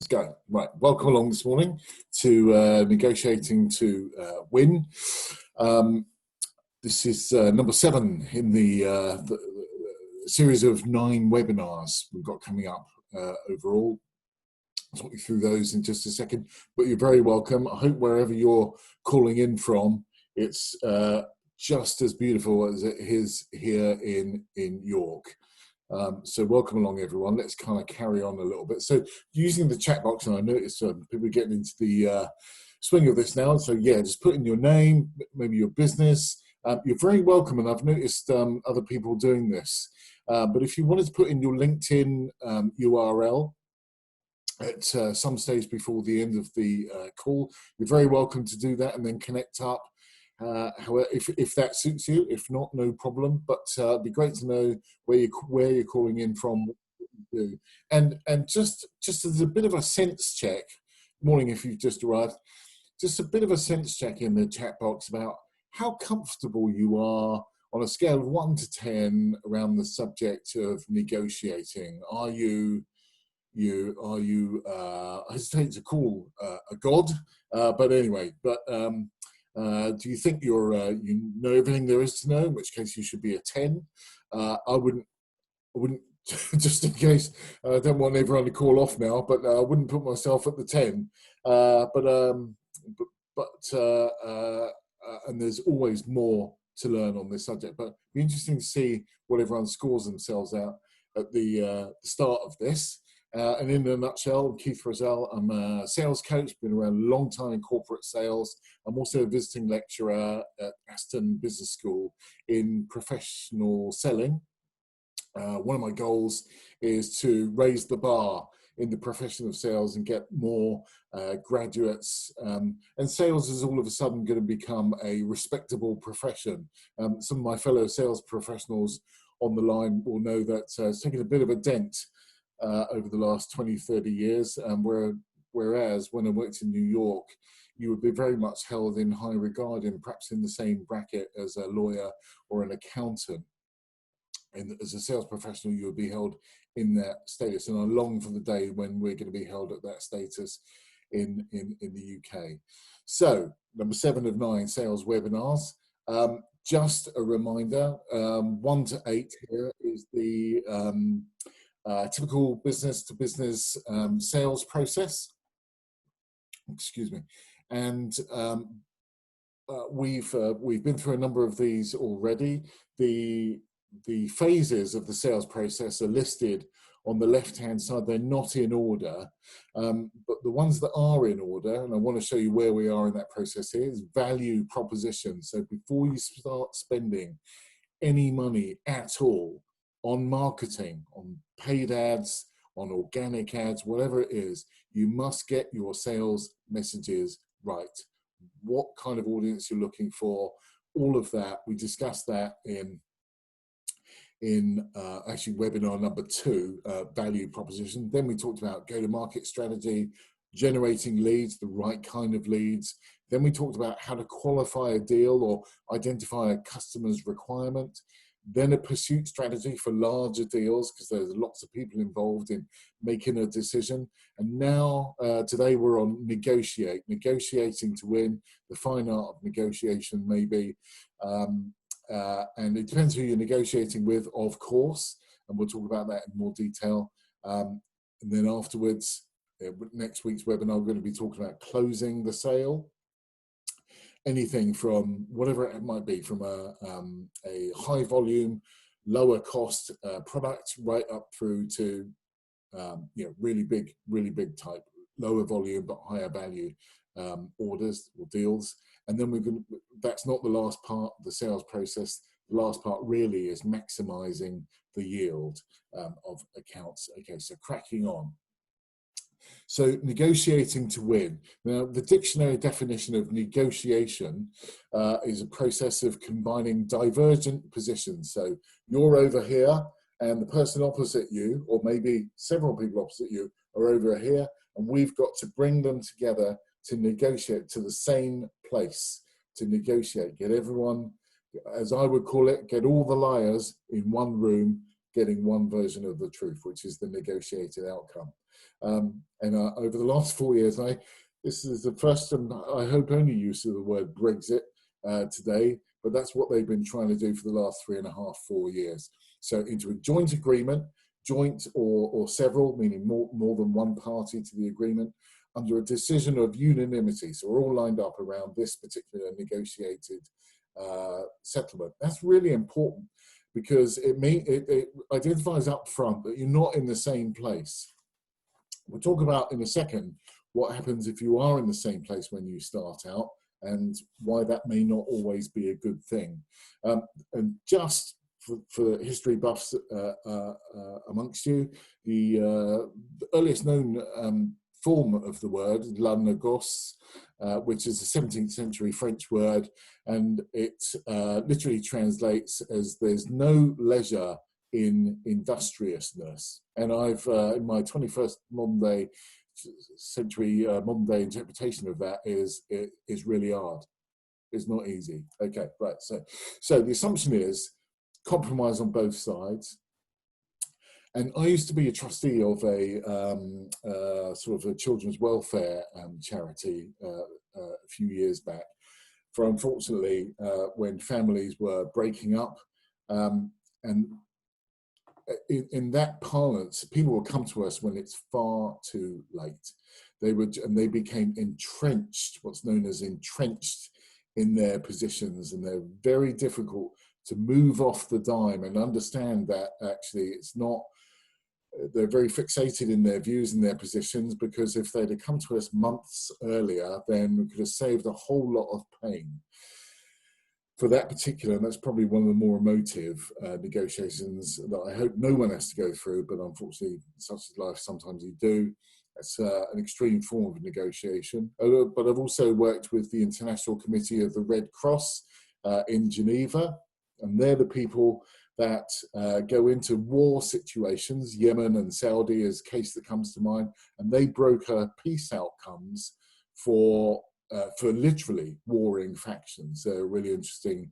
Let's go. Right, welcome along this morning to Negotiating to Win. This is number 7 in the series of 9 webinars we've got coming up overall. I'll talk you through those in just a second, but you're very welcome. I hope wherever you're calling in from, it's just as beautiful as it is here in York. So welcome along, everyone. Let's kind of carry on a little bit. So using the chat box, and I noticed people are getting into the swing of this now. So yeah, just put in your name, maybe your business. You're very welcome, and I've noticed other people doing this. But if you wanted to put in your LinkedIn URL at some stage before the end of the call, you're very welcome to do that and then connect up. However, if that suits you, if not, no problem. But it'd be great to know where you're calling in from, what you do. And just as a bit of a sense check, morning if you've just arrived, just a bit of a sense check in the chat box about how comfortable you are on a scale of 1 to 10 around the subject of negotiating. Are you I hesitate to call a god, but anyway, do you think you know everything there is to know, in which case you should be a 10? I wouldn't just in case, I don't want everyone to call off now, but I wouldn't put myself at the 10. And there's always more to learn on this subject, but it'd be interesting to see what everyone scores themselves out at the start of this. And in a nutshell, Keith Rosell, I'm a sales coach, been around a long time in corporate sales. I'm also a visiting lecturer at Aston Business School in professional selling. One of my goals is to raise the bar in the profession of sales and get more graduates. And sales is all of a sudden going to become a respectable profession. Some of my fellow sales professionals on the line will know that it's taken a bit of a dent over the last 20, 30 years, whereas when I worked in New York, you would be very much held in high regard and perhaps in the same bracket as a lawyer or an accountant. And as a sales professional, you would be held in that status. And I long for the day when we're going to be held at that status in the UK. So number 7 of 9 sales webinars. Just a reminder, 1 to 8 here is the typical business-to-business sales process. Excuse me, and we've been through a number of these already. The phases of the sales process are listed on the left-hand side. They're not in order, but the ones that are in order, and I want to show you where we are in that process here, is value proposition. So before you start spending any money at all on marketing, on paid ads, on organic ads, whatever it is, you must get your sales messages right. What kind of audience you're looking for, all of that. We discussed that in actually webinar number 2, value proposition. Then we talked about go-to-market strategy, generating leads, the right kind of leads. Then we talked about how to qualify a deal or identify a customer's requirement. Then a pursuit strategy for larger deals, because there's lots of people involved in making a decision. And now, today we're on negotiating to win, the fine art of negotiation maybe. And it depends who you're negotiating with, of course, and we'll talk about that in more detail. And then afterwards, next week's webinar, we're going to be talking about closing the sale. Anything from whatever it might be, from a high volume, lower cost product, right up through to really big type, lower volume but higher value orders or deals. And then that's not the last part of the sales process. The last part really is maximizing the yield of accounts. Okay, so cracking on. So negotiating to win. Now, the dictionary definition of negotiation is a process of combining divergent positions. So you're over here and the person opposite you, or maybe several people opposite you, are over here, and we've got to bring them together to negotiate to the same place, to negotiate, get everyone, as I would call it, get all the liars in one room, getting one version of the truth, which is the negotiated outcome. And over the last 4 years, this is the first and I hope only use of the word Brexit today, but that's what they've been trying to do for the last 3.5, 4 years. So into a joint agreement, joint or several, meaning more than one party to the agreement, under a decision of unanimity. So we're all lined up around this particular negotiated settlement. That's really important because it identifies up front that you're not in the same place. We'll talk about in a second what happens if you are in the same place when you start out and why that may not always be a good thing. And just for history buffs amongst you, the earliest known form of the word, la négoce, which is a 17th century French word, and it literally translates as there's no leisure in industriousness. And I've, in my 21st modern day interpretation of that is really hard. It's not easy. Okay, right. So the assumption is compromise on both sides. And I used to be a trustee of a sort of a children's welfare charity a few years back. For unfortunately, when families were breaking up, and in that parlance, people will come to us when it's far too late. They became entrenched, what's known as entrenched in their positions, and they're very difficult to move off the dime and understand that actually it's not, they're very fixated in their views and their positions, because if they'd have come to us months earlier, then we could have saved a whole lot of pain. For that particular, and that's probably one of the more emotive negotiations that I hope no one has to go through, but unfortunately, such is life, sometimes you do. It's an extreme form of negotiation. But I've also worked with the International Committee of the Red Cross in Geneva, and they're the people that go into war situations. Yemen and Saudi is a case that comes to mind, and they broker peace outcomes for literally warring factions. They're a really interesting,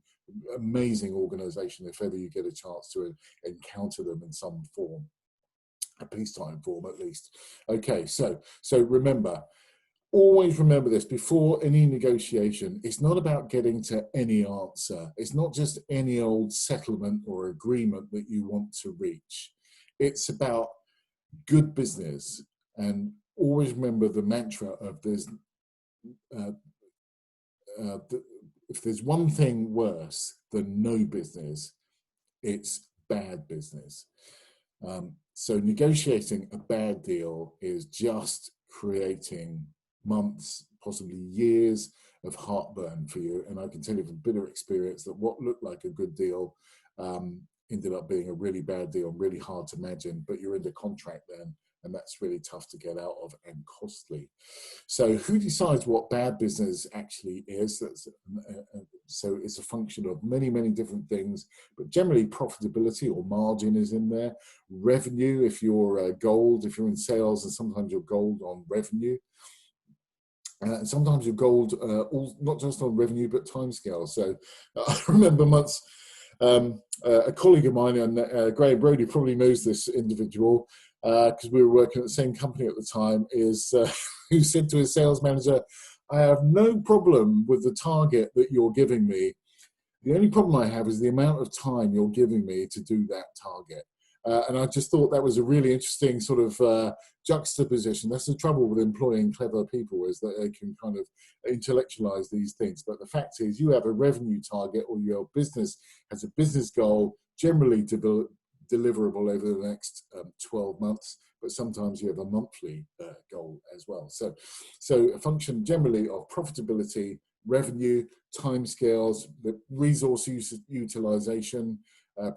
amazing organization if ever you get a chance to encounter them in some form, a peacetime form at least. Okay, so remember, always remember this before any negotiation. It's not about getting to any answer. It's not just any old settlement or agreement that you want to reach. It's about good business. And always remember the mantra of this. If there's one thing worse than no business, it's bad business. So negotiating a bad deal is just creating months, possibly years of heartburn for you. And I can tell you from bitter experience that what looked like a good deal ended up being a really bad deal, really hard to imagine, but you're in the contract then. And that's really tough to get out of and costly. So who decides what bad business actually is? So it's a function of many, many different things, but generally profitability or margin is in there. Revenue, if you're gold, if you're in sales, and sometimes you're gold on revenue. And sometimes you're gold, not just on revenue, but timescale. So I remember months, a colleague of mine, and Graham Brody probably knows this individual, because we were working at the same company at the time, who said to his sales manager, I have no problem with the target that you're giving me. The only problem I have is the amount of time you're giving me to do that target. And I just thought that was a really interesting sort of juxtaposition. That's the trouble with employing clever people, is that they can kind of intellectualize these things. But the fact is, you have a revenue target, or your business has a business goal, generally deliverable over the next 12 months, but sometimes you have a monthly goal as well. So a function generally of profitability, revenue, timescales, the resource utilization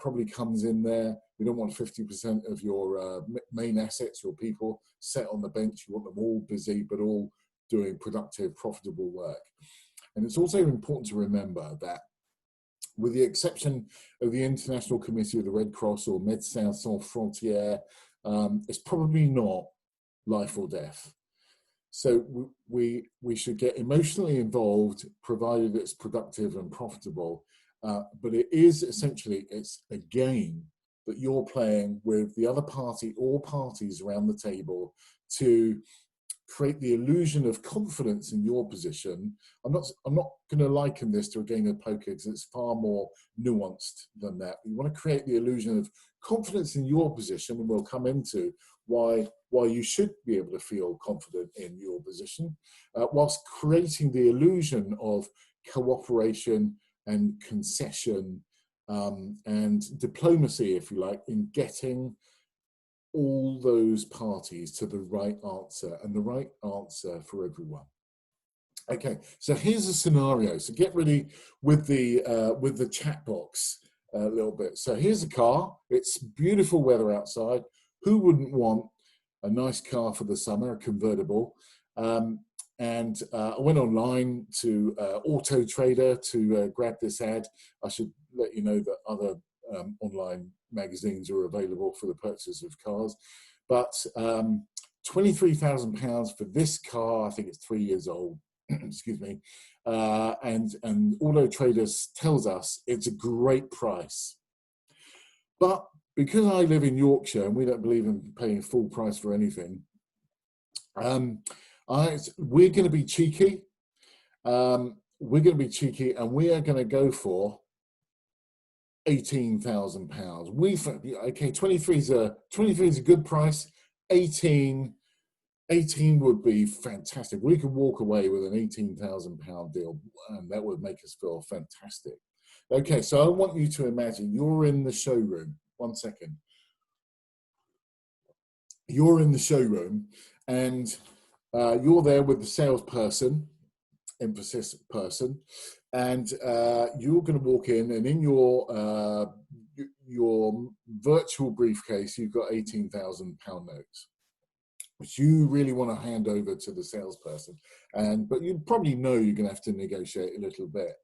probably comes in there. You don't want 50% of your main assets, your people, set on the bench. You want them all busy, but all doing productive, profitable work. And it's also important to remember that, with the exception of the International Committee of the Red Cross or Médecins Sans Frontières, it's probably not life or death. So we should get emotionally involved, provided it's productive and profitable. But it is essentially, it's a game that you're playing with the other party or parties around the table to create the illusion of confidence in your position. I'm not going to liken this to a game of poker because it's far more nuanced than that. You want to create the illusion of confidence in your position, and we'll come into why you should be able to feel confident in your position, whilst creating the illusion of cooperation and concession and diplomacy, if you like, in getting all those parties to the right answer, and the right answer for everyone. Okay, so here's a scenario. So get ready with the chat box a little bit. So here's a car. It's beautiful weather outside. Who wouldn't want a nice car for the summer, a convertible? And I went online to Auto Trader to grab this ad. I should let you know that other online magazines are available for the purchase of cars. But £23,000 for this car. I think it's 3 years old. Excuse me. And Auto Trader tells us it's a great price. But because I live in Yorkshire and we don't believe in paying full price for anything, we're going to be cheeky. And we are going to go for £18,000. Okay, 23 is a good price. 18 would be fantastic. We could walk away with an £18,000 deal, and that would make us feel fantastic. Okay, so I want you to imagine you're in the showroom. 1 second. You're in the showroom, and you're there with the salesperson, emphasis person, and you're going to walk in, and in your virtual briefcase, you've got £18,000 notes, which you really want to hand over to the salesperson. But you probably know you're going to have to negotiate a little bit.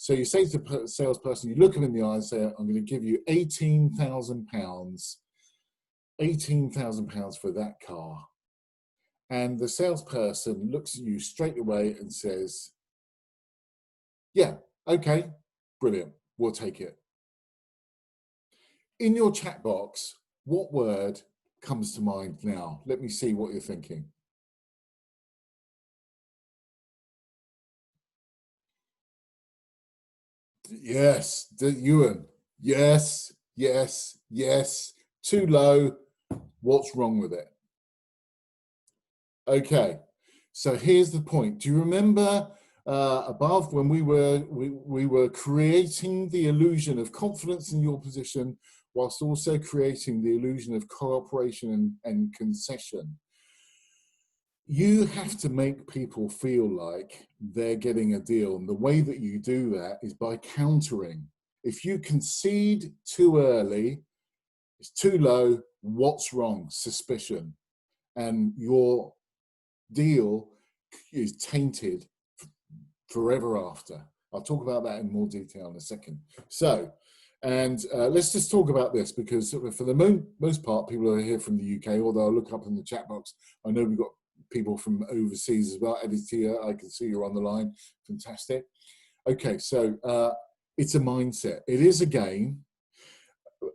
So you say to the salesperson, you look him in the eye and say, I'm going to give you £18,000 for that car. And the salesperson looks at you straight away and says, yeah, okay, brilliant, we'll take it. In your chat box, what word comes to mind now? Let me see what you're thinking. Yes, Ewan. Yes, yes, yes. Too low. What's wrong with it? Okay, so here's the point. Do you remember above when we were creating the illusion of confidence in your position, whilst also creating the illusion of cooperation and concession? You have to make people feel like they're getting a deal. And the way that you do that is by countering. If you concede too early, it's too low, what's wrong? Suspicion. And your deal is tainted forever after. I'll talk about that in more detail in a second. So, and let's just talk about this, because for the most part, people are here from the UK, although I'll look up in the chat box. I know we've got people from overseas as well. Editia, I can see you're on the line. Fantastic. Okay, so it's a mindset. It is a game.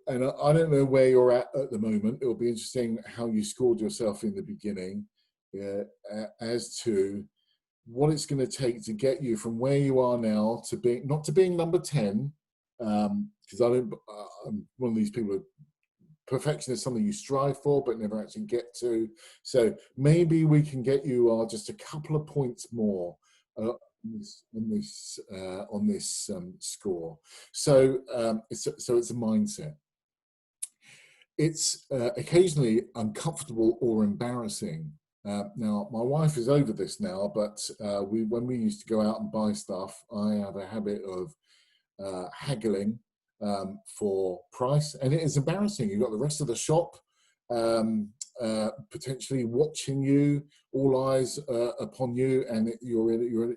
And I don't know where you're at the moment. It'll be interesting how you scored yourself in the beginning as to what it's going to take to get you from where you are now to being, not to being number 10, because I'm one of these people who, perfection is something you strive for but never actually get to. So maybe we can get you just a couple of points more on this score. So it's a mindset. It's occasionally uncomfortable or embarrassing. Now, my wife is over this now, but when we used to go out and buy stuff, I have a habit of haggling for price, and it is embarrassing. You've got the rest of the shop potentially watching you, all eyes upon you, and you've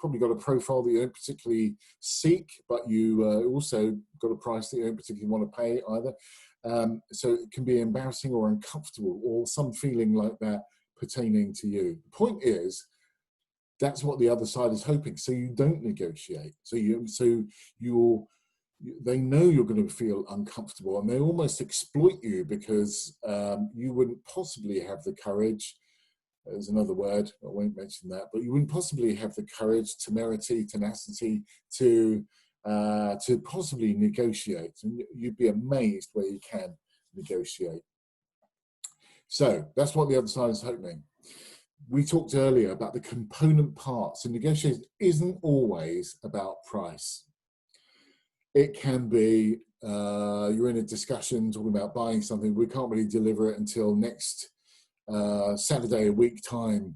probably got a profile that you don't particularly seek, but you also got a price that you don't particularly want to pay either. So it can be embarrassing or uncomfortable or some feeling like that pertaining to you. The point is, that's what the other side is hoping. So you don't negotiate. So they know you're going to feel uncomfortable, and they almost exploit you because you wouldn't possibly have the courage. There's another word, I won't mention that, but you wouldn't possibly have the courage, temerity, tenacity to possibly negotiate. And you'd be amazed where you can negotiate. So that's what the other side is hoping. We talked earlier about the component parts, and negotiation isn't always about price. It can be you're in a discussion talking about buying something, we can't really deliver it until next Saturday, a week time.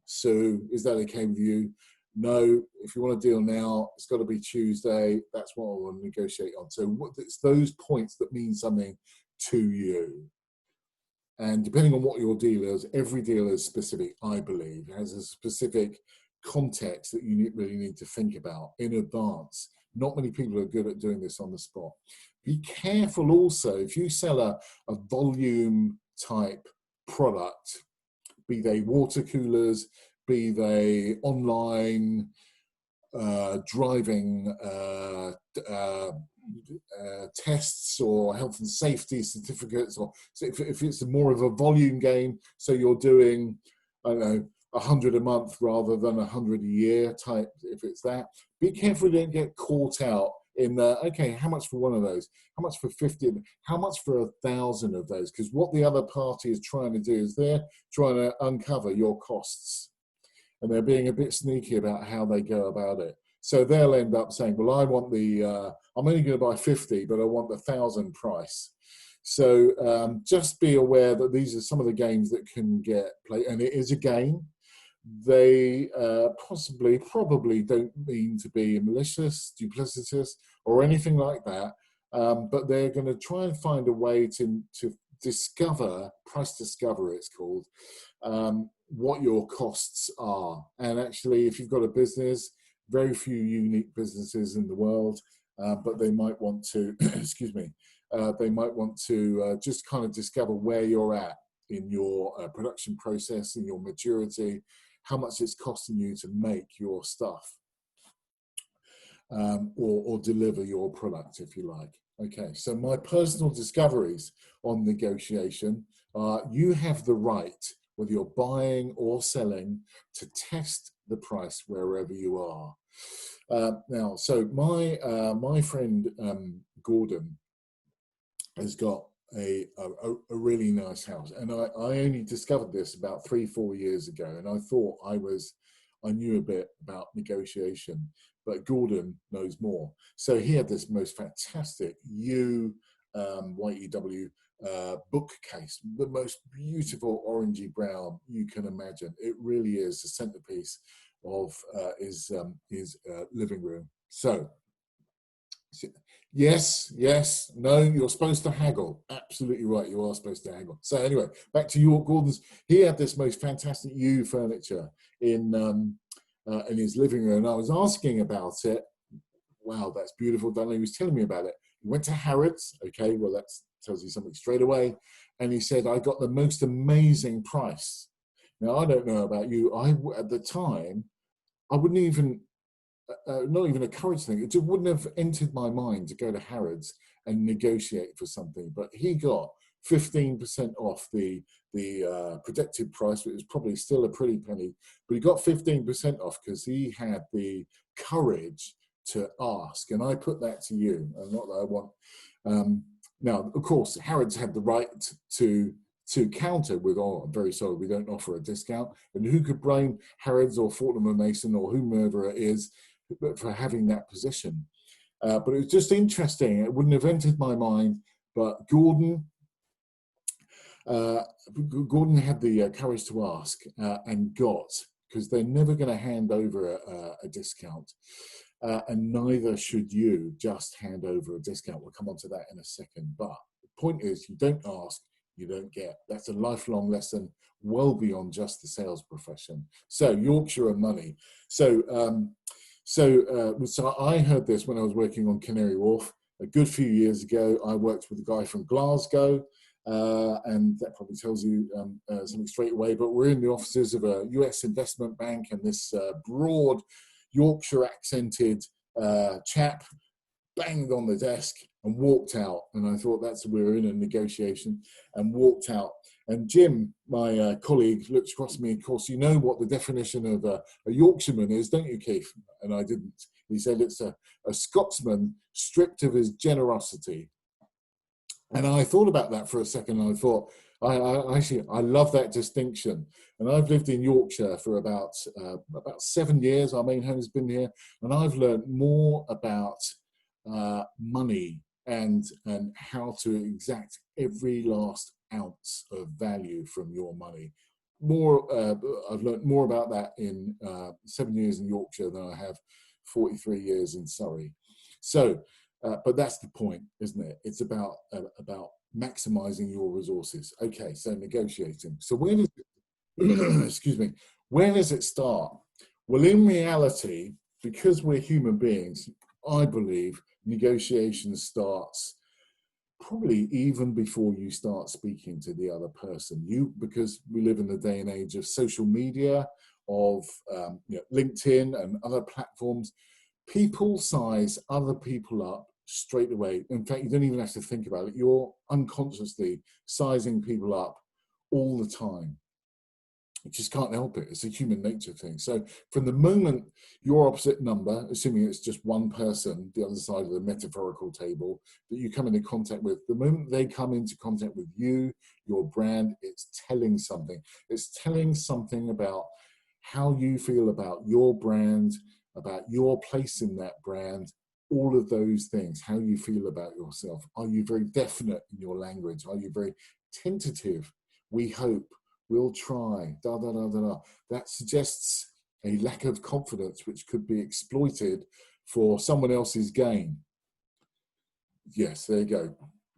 So is that okay with you? No, if you want a deal now, it's got to be Tuesday. That's what I want to negotiate on. So it's those points that mean something to you. And depending on what your deal is, every deal is specific, I believe. It has a specific context that you really need to think about in advance. Not many people are good at doing this on the spot. Be careful also, if you sell a volume type product, be they water coolers, be they online driving tests or health and safety certificates, or so if it's more of a volume game, so you're doing, I don't know, 100 a month rather than 100 a year type, if it's that, be careful you don't get caught out in the, okay, how much for one of those? How much for 50? How much for 1,000 of those? Because what the other party is trying to do is they're trying to uncover your costs. And they're being a bit sneaky about how they go about it. So they'll end up saying, well, I want I'm only going to buy 50, but I want the 1,000 price. So just be aware that these are some of the games that can get played. And it is a game. They probably don't mean to be malicious, duplicitous, or anything like that. But they're going to try and find a way to discover, price discover it's called, what your costs are. And actually, if you've got a business, very few unique businesses in the world, but they might want to, excuse me, they might want to just kind of discover where you're at in your production process, in your maturity, how much it's costing you to make your stuff or deliver your product, if you like. Okay, so my personal discoveries on negotiation, you have the right, whether you're buying or selling, to test the price wherever you are. Now, so my friend Gordon has got a really nice house, and I only discovered this about 3-4 years ago, and I thought I knew a bit about negotiation, but Gordon knows more. So he had this most fantastic YEW bookcase, the most beautiful orangey brown you can imagine. It really is the centerpiece of his living room. So yes, no, you're supposed to haggle. Absolutely right, you are supposed to haggle. So anyway, back to York Gordon's. He had this most fantastic yew furniture in his living room. And I was asking about it. Wow, that's beautiful. He was telling me about it. He went to Harrods. Okay, well, that tells you something straight away. And he said, I got the most amazing price. Now, I don't know about you. At the time, I wouldn't even, not even a courage thing. It just wouldn't have entered my mind to go to Harrods and negotiate for something. But he got 15% off the predicted price, which was probably still a pretty penny. But he got 15% off because he had the courage to ask. And I put that to you, and not that I want. Now, of course, Harrods had the right to counter with, oh, I'm very sorry, we don't offer a discount. And who could blame Harrods or Fortnum & Mason or whomever it is for having that position? But it was just interesting. It wouldn't have entered my mind, but Gordon had the courage to ask and got, because they're never going to hand over a discount. And neither should you just hand over a discount. We'll come on to that in a second. But the point is, you don't ask, you don't get. That's a lifelong lesson, well beyond just the sales profession. So Yorkshire and money. So I heard this when I was working on Canary Wharf a good few years ago. I worked with a guy from Glasgow, and that probably tells you something straight away. But we're in the offices of a US investment bank, and this broad Yorkshire accented chap banged on the desk and walked out. And I thought, we were in a negotiation, and walked out. And Jim, my colleague, looked across at me. Of course, you know what the definition of a Yorkshireman is, don't you, Keith? And I didn't. He said it's a Scotsman stripped of his generosity. And I thought about that for a second, and I thought, I love that distinction. And I've lived in Yorkshire for about 7 years. Our main home has been here, and I've learned more about money and how to exact every last ounce of value from your money. I've learned more about that in 7 years in Yorkshire than I have 43 years in Surrey. So, but that's the point, isn't it? It's about maximizing your resources. Okay, so negotiating. So where does it, excuse me, where does it start? Well, in reality, because we're human beings, I believe negotiation starts probably even before you start speaking to the other person. Because we live in the day and age of social media, of LinkedIn and other platforms, people size other people up straight away. In fact, you don't even have to think about it. You're unconsciously sizing people up all the time. You just can't help it. It's a human nature thing. So from the moment your opposite number, assuming it's just one person, the other side of the metaphorical table, that you come into contact with, the moment they come into contact with you, your brand, it's telling something. It's telling something about how you feel about your brand, about your place in that brand, all of those things, how you feel about yourself. Are you very definite in your language? Are you very tentative? We hope. We'll try, da, da, da, da, da. That suggests a lack of confidence, which could be exploited for someone else's gain. Yes, there you go.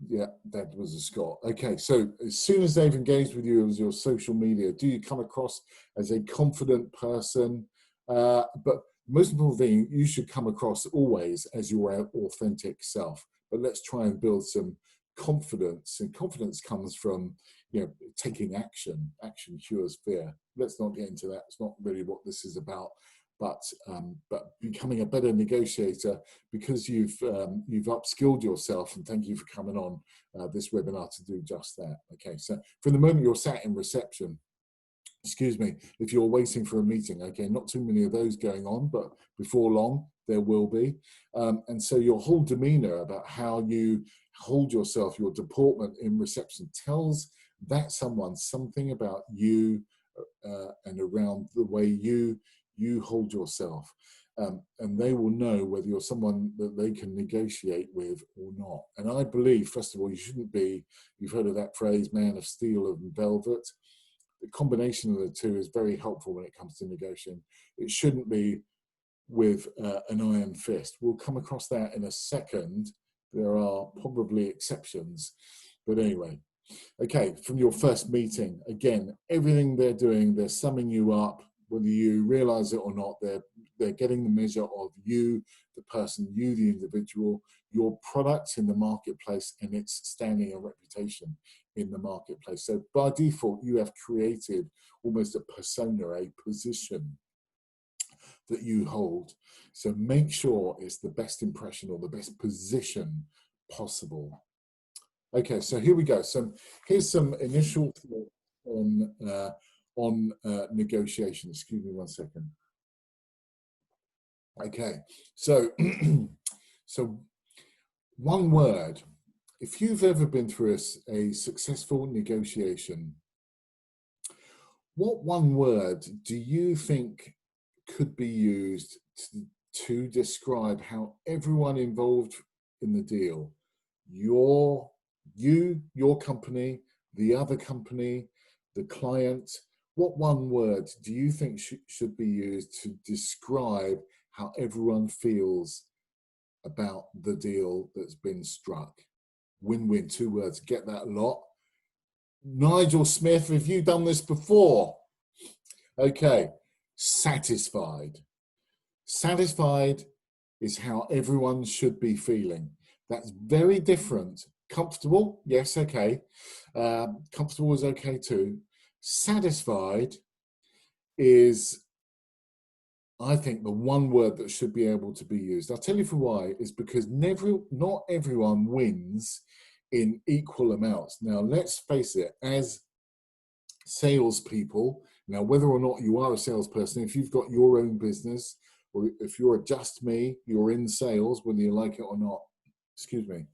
Yeah, that was a Scot. Okay, so as soon as they've engaged with you as your social media, do you come across as a confident person? But most important thing, you should come across always as your authentic self. But let's try and build some confidence, and confidence comes from taking action. Action cures fear. Let's not get into that. It's not really what this is about. But becoming a better negotiator, because you've upskilled yourself, and thank you for coming on this webinar to do just that. Okay, so from the moment you're sat in reception, excuse me, if you're waiting for a meeting, okay, not too many of those going on, but before long there will be. And so your whole demeanor about how you hold yourself, your deportment in reception tells that someone something about you and around the way you hold yourself. And they will know whether you're someone that they can negotiate with or not. And I believe, first of all, you shouldn't be, you've heard of that phrase, man of steel and velvet. The combination of the two is very helpful when it comes to negotiating. It shouldn't be with an iron fist. We'll come across that in a second. There are probably exceptions. But anyway, okay, from your first meeting, again, everything they're doing, they're summing you up, whether you realize it or not, they're getting the measure of you, the person, you, the individual, your product in the marketplace, and its standing and reputation in the marketplace. So by default, you have created almost a persona, a position that you hold. So make sure it's the best impression or the best position possible. Okay, so here we go. So here's some initial thoughts on negotiation. Excuse me one second. Okay, so so one word. If you've ever been through a successful negotiation, what one word do you think could be used to describe how everyone involved in the deal, your company, the other company, the client, what one word do you think should be used to describe how everyone feels about the deal that's been struck? Win-win, 2 words. Get that a lot. Nigel Smith, have you done this before? Okay, satisfied. Satisfied is how everyone should be feeling. That's very different. Comfortable, yes, okay. Comfortable is okay too. Satisfied is, I think the one word that should be able to be used, I'll tell you for why, is because not everyone wins in equal amounts. Now, let's face it, as salespeople, now whether or not you are a salesperson, if you've got your own business, or if you're a just me, you're in sales, whether you like it or not, excuse me,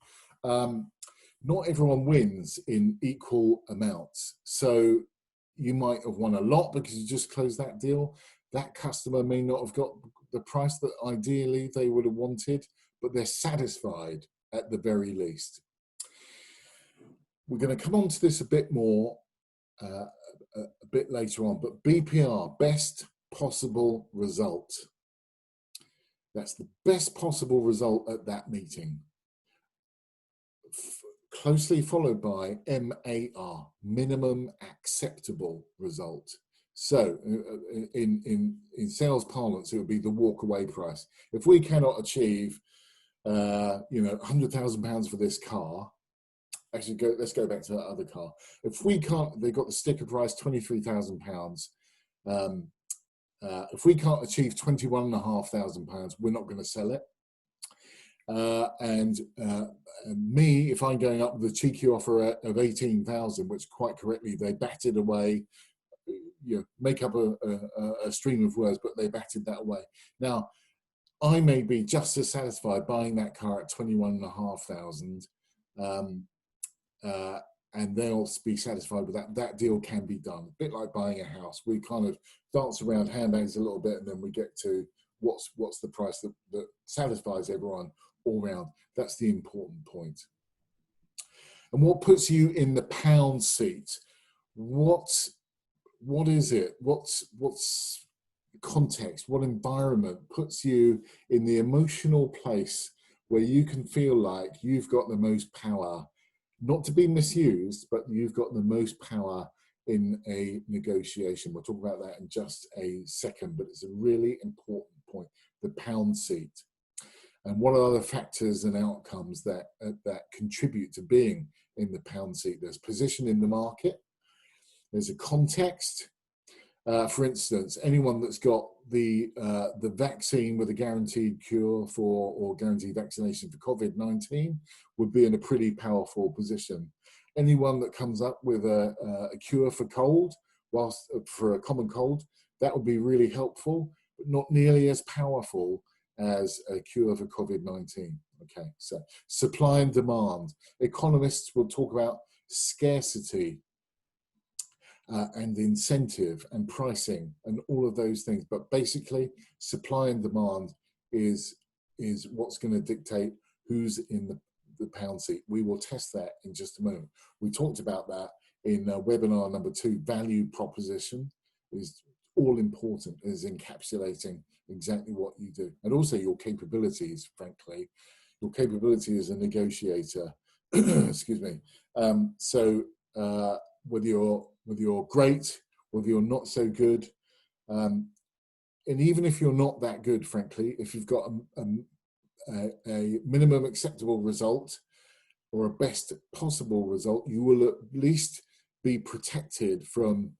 not everyone wins in equal amounts. So you might have won a lot because you just closed that deal. That customer may not have got the price that ideally they would have wanted, but they're satisfied at the very least. We're going to come on to this a bit more a bit later on, but BPR, best possible result. That's the best possible result at that meeting. Closely followed by MAR, minimum acceptable result. So in sales parlance, it would be the walk-away price. If we cannot achieve, £100,000 for this car, actually, let's go back to that other car. If we can't, they've got the sticker price, £23,000. If we can't achieve £21,500, we're not going to sell it. And me, if I'm going up with a cheeky offer of 18,000, which quite correctly they batted away, make up a stream of words, but they batted that away. Now, I may be just as satisfied buying that car at 21,500, and they'll be satisfied with that. That deal can be done. A bit like buying a house. We kind of dance around handbags a little bit, and then we get to what's the price that satisfies everyone all round. That's the important point. And what puts you in the pound seat? What is it? What's context? What environment puts you in the emotional place where you can feel like you've got the most power, not to be misused, but you've got the most power in a negotiation? We'll talk about that in just a second, but it's a really important point, the pound seat. And what are the factors and outcomes that contribute to being in the pound seat? There's position in the market. There's a context. For instance, anyone that's got the vaccine with a guaranteed cure for, or guaranteed vaccination for COVID-19 would be in a pretty powerful position. Anyone that comes up with a cure for cold, for a common cold, that would be really helpful, but not nearly as powerful as a cure for COVID-19. Okay, so supply and demand. Economists will talk about scarcity and incentive and pricing and all of those things. But basically, supply and demand is what's going to dictate who's in the pound seat. We will test that in just a moment. We talked about that in webinar number 2. Value proposition is all important, is encapsulating exactly what you do. And also your capabilities, frankly. Your capability as a negotiator. Excuse me. Whether you're great, whether you're not so good, and even if you're not that good, frankly, if you've got a minimum acceptable result or a best possible result, you will at least be protected from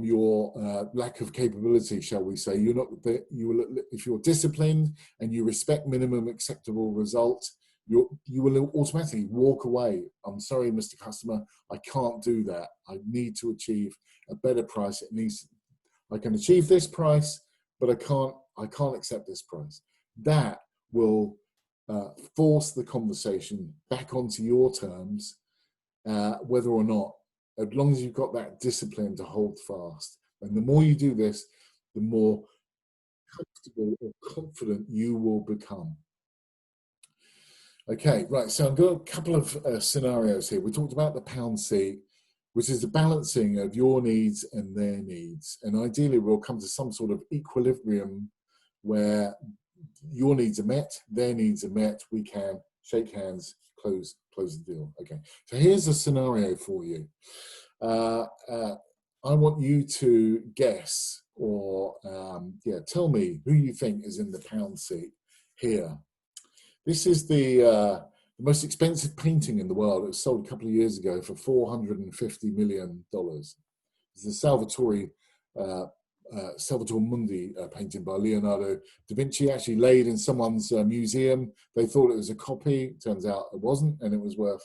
your lack of capability, shall we say. If you're disciplined and you respect minimum acceptable results, you will automatically walk away. I'm sorry, Mr. Customer, I can't do that. I need to achieve a better price. I can achieve this price, but I can't accept this price. That will force the conversation back onto your terms, whether or not, as long as you've got that discipline to hold fast. And the more you do this, the more comfortable or confident you will become. Okay, right, so I've got a couple of scenarios here. We talked about the pound seat, which is the balancing of your needs and their needs. And ideally, we'll come to some sort of equilibrium where your needs are met, their needs are met, we can shake hands, close the deal. Okay, so here's a scenario for you. I want you to guess or tell me who you think is in the pound seat here. This is the most expensive painting in the world. It was sold a couple of years ago for $450 million. It's the Salvatore Salvator Mundi painting by Leonardo da Vinci, actually laid in someone's museum. They thought it was a copy. Turns out it wasn't, and it was worth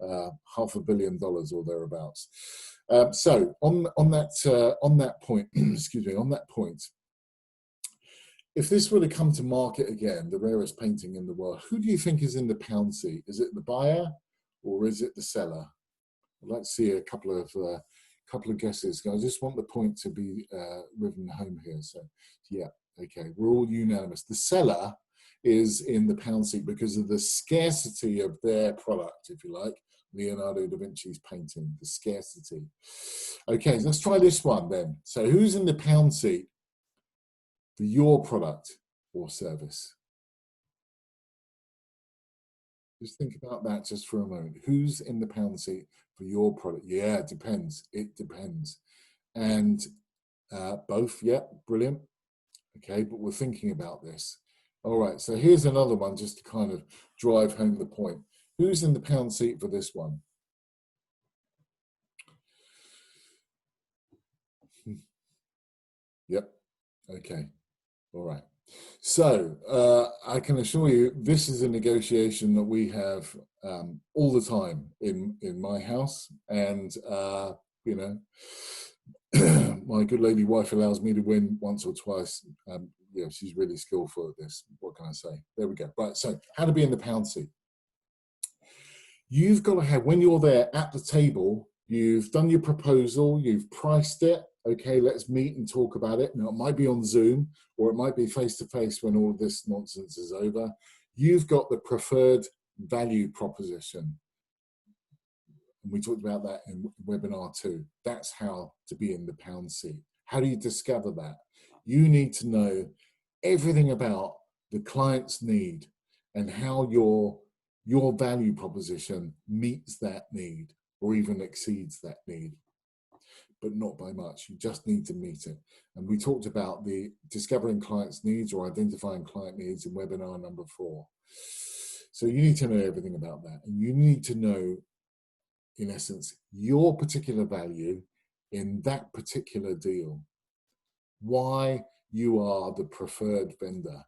$500 million or thereabouts. So on that point, excuse me, on that point, if this were to come to market again, the rarest painting in the world, who do you think is in the pound seat? Is it the buyer or is it the seller? I'd like to see a couple of guesses. I just want the point to be driven home here. So yeah, okay, we're all unanimous. The seller is in the pound seat because of the scarcity of their product, if you like, Leonardo da Vinci's painting, the scarcity. Okay, let's try this one then. So who's in the pound seat for your product or service? Just think about that just for a moment. Who's in the pound seat for your product? Yeah, it depends. It depends. And both, yeah, brilliant. Okay, but we're thinking about this. All right, so here's another one just to kind of drive home the point. Who's in the pound seat for this one? Yep, okay, all right. So I can assure you, this is a negotiation that we have all the time in my house, and you know, my good lady wife allows me to win once or twice. Yeah, she's really skillful at this. What can I say? There we go. Right. So, how to be in the pound seat? You've got to have, when you're there at the table, you've done your proposal, you've priced it. Okay, let's meet and talk about it. Now, it might be on Zoom or it might be face to face when all of this nonsense is over. You've got the preferred value proposition. And we talked about that in webinar 2. That's how to be in the pound seat. How do you discover that? You need to know everything about the client's need and how your value proposition meets that need or even exceeds that need, but not by much. You just need to meet it. And we talked about the discovering clients' needs or identifying client needs in webinar number 4. So you need to know everything about that. And you need to know, in essence, your particular value in that particular deal, why you are the preferred vendor.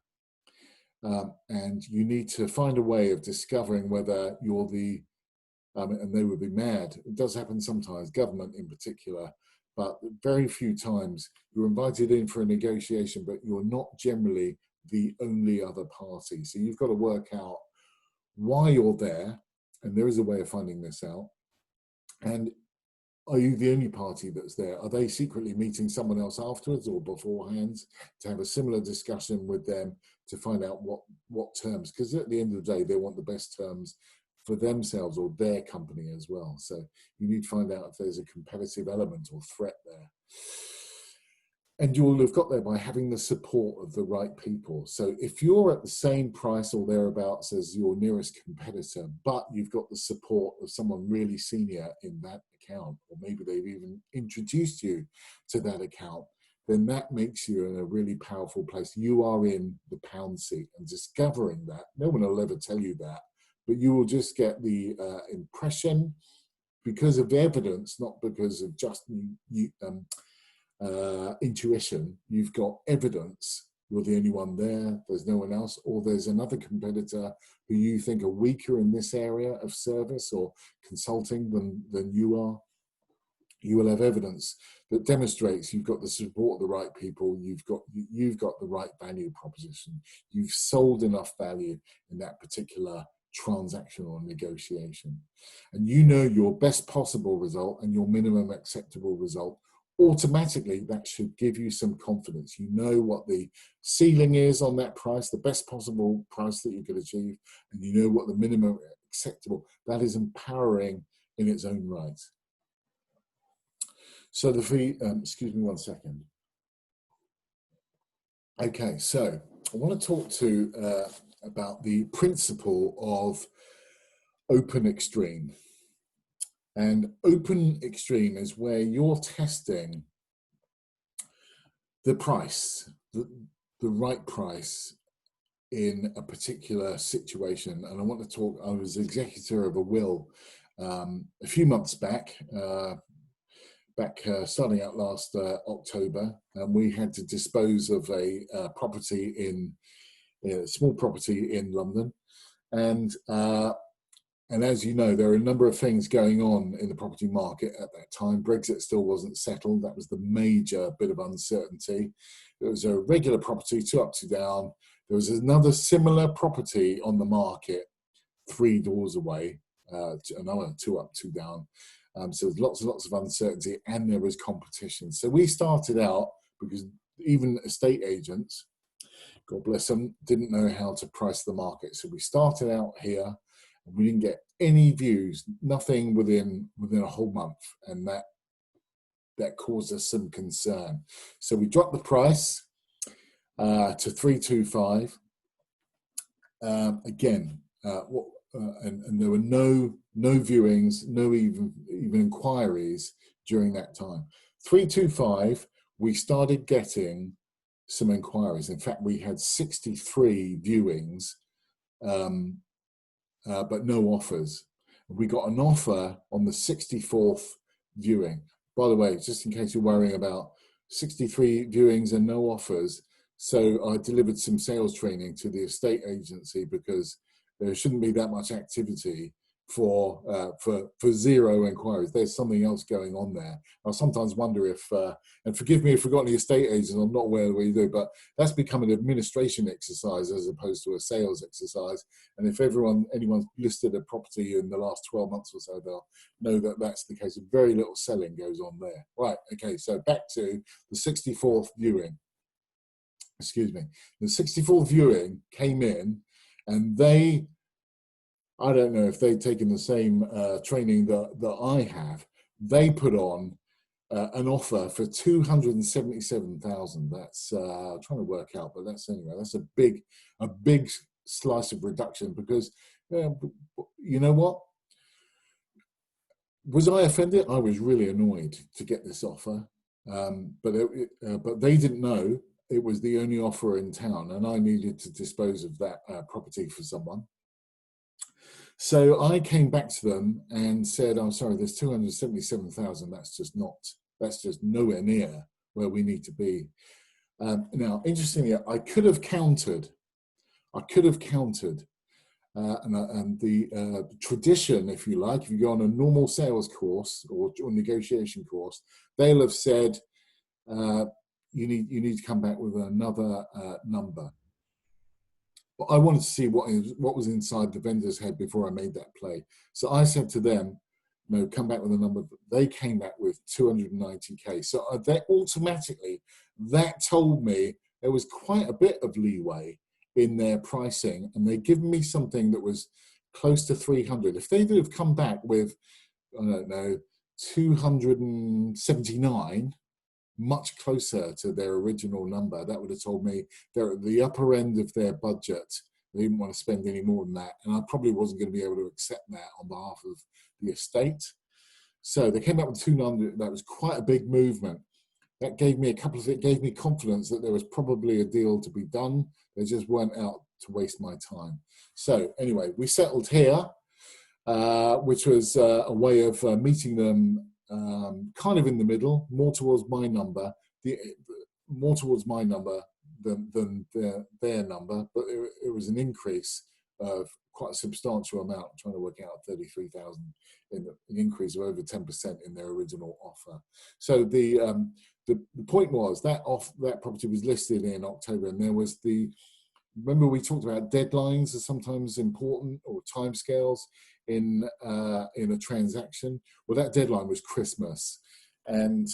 And you need to find a way of discovering whether you're the, and they would be mad. It does happen sometimes, government in particular, but very few times you're invited in for a negotiation, but you're not generally the only other party. So you've got to work out why you're there, and there is a way of finding this out. And are you the only party that's there? Are they secretly meeting someone else afterwards or beforehand to have a similar discussion with them to find out what terms? Because at the end of the day, they want the best terms for themselves or their company as well. So you need to find out if there's a competitive element or threat there. And you'll have got there by having the support of the right people. So if you're at the same price or thereabouts as your nearest competitor, but you've got the support of someone really senior in that account, or maybe they've even introduced you to that account, then that makes you in a really powerful place. You are in the pound seat, and discovering that, no one will ever tell you that, but you will just get the impression because of evidence, not because of just intuition. You've got evidence. You're the only one there. There's no one else, or there's another competitor who you think are weaker in this area of service or consulting than you are. You will have evidence that demonstrates you've got the support of the right people. You've got the right value proposition. You've sold enough value in that particular transaction or negotiation, and you know your best possible result and your minimum acceptable result. Automatically, that should give you some confidence. You know what the ceiling is on that price, the best possible price that you could achieve, and you know what the minimum acceptable. That is empowering in its own right. So the fee, excuse me one second. Okay, so I want to talk to about the principle of open extreme. And open extreme is where you're testing the price, the right price in a particular situation. And I want to talk, I was executor of a will a few months back, starting out last October, and we had to dispose of a small property in London, and as you know, there are a number of things going on in the property market at that time. Brexit still wasn't settled. That was the major bit of uncertainty. There was a regular property, 2 up, 2 down. There was another similar property on the market 3 doors away, another 2 up, 2 down. So there's lots and lots of uncertainty, and there was competition. So we started out, because even estate agents, God bless them, didn't know how to price the market. So we started out here, and we didn't get any views, nothing within a whole month, and that caused us some concern. So we dropped the price to 325. Again, and there were no viewings, no even inquiries during that time. 325, we started getting some inquiries. In fact, we had 63 viewings, but no offers. We got an offer on the 64th viewing. By the way, just in case you're worrying about 63 viewings and no offers, so I delivered some sales training to the estate agency, because there shouldn't be that much activity for 0 inquiries. There's something else going on there. I sometimes wonder if, and forgive me if we've got any estate agents, I'm not aware of what you do, but that's become an administration exercise as opposed to a sales exercise. And if anyone's listed a property in the last 12 months or so, they'll know that that's the case. Very little selling goes on there. Right, okay, so back to the 64th viewing. Excuse me. The 64th viewing came in, and I don't know if they'd taken the same training that I have. They put on an offer for 277,000. That's I'm trying to work out, but that's a big slice of reduction, because you know what? Was I offended? I was really annoyed to get this offer, but they didn't know it was the only offer in town, and I needed to dispose of that property for someone. So I came back to them and said, I'm sorry, there's 277,000. That's just nowhere near where we need to be. Now, interestingly, I could have countered. And the tradition, if you like, if you go on a normal sales course or negotiation course, they'll have said, you need to come back with another number. But I wanted to see what was inside the vendor's head before I made that play. So I said to them, no, come back with a number. They came back with 290K. So that told me there was quite a bit of leeway in their pricing, and they'd given me something that was close to 300. If they would have come back with, I don't know, 279, much closer to their original number, that would have told me they're at the upper end of their budget. They didn't want to spend any more than that, and I probably wasn't going to be able to accept that on behalf of the estate. So they came up with 200. That was quite a big movement. That gave me gave me confidence that there was probably a deal to be done. They just weren't out to waste my time. So anyway, we settled here, which was a way of meeting them kind of in the middle, more towards my number, than their number, but it was an increase of quite a substantial amount. I'm trying to work out 33,000, an increase of over 10% in their original offer. So the point was that property was listed in October, and there was remember we talked about deadlines are sometimes important, or timescales in a transaction. Well, that deadline was Christmas, and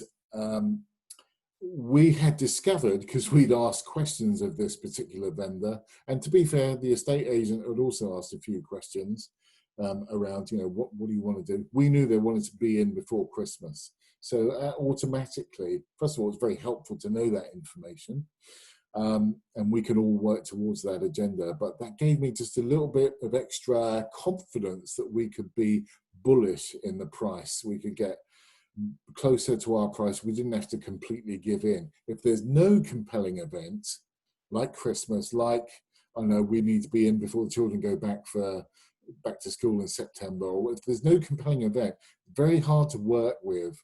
we had discovered, because we'd asked questions of this particular vendor, and to be fair, the estate agent had also asked a few questions around, what do you want to do? We knew they wanted to be in before Christmas. So automatically, first of all, it's very helpful to know that information. And we can all work towards that agenda. But that gave me just a little bit of extra confidence that we could be bullish in the price. We could get closer to our price. We didn't have to completely give in. If there's no compelling event, like Christmas, like, I don't know, we need to be in before the children go back to school in September, or if there's no compelling event, very hard to work with